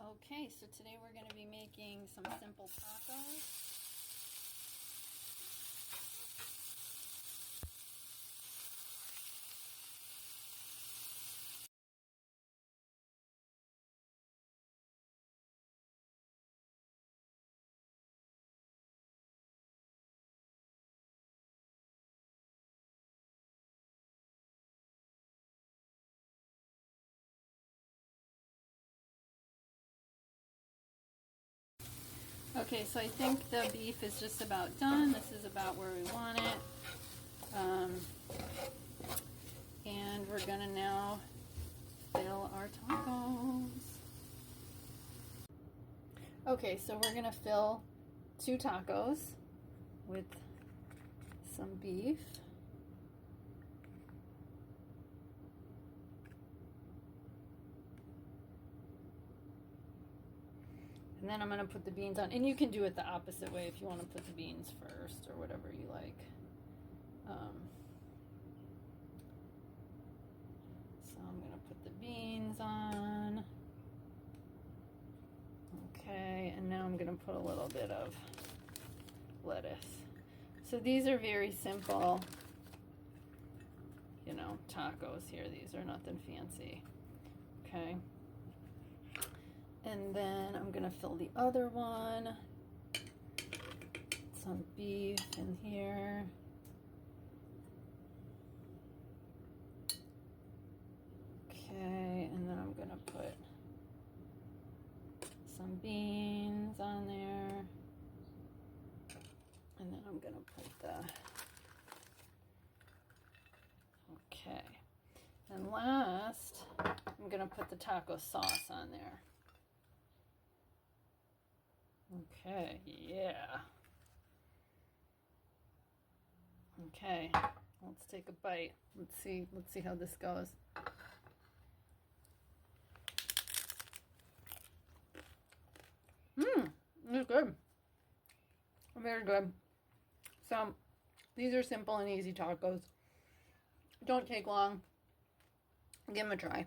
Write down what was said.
Okay, so today we're going to be making some simple tacos. Okay, so I think the beef is just about done. This is about where we want it. And we're gonna now fill our tacos. Okay, so we're gonna fill 2 tacos with some beef. And then I'm going to put the beans on. And you can do it the opposite way if you want to put the beans first or whatever you like. So I'm going to put the beans on. Okay, and now I'm going to put a little bit of lettuce. So these are very simple, you know, tacos here. These are nothing fancy. Okay. And then I'm gonna fill the other one. Some beef in here. Okay, and then I'm gonna put some beans on there. And then I'm gonna put the, okay. And last, I'm gonna put the taco sauce on there. Okay, yeah. Okay, let's take a bite. Let's see how this goes. It's good. Very good. So, these are simple and easy tacos. Don't take long. Give them a try.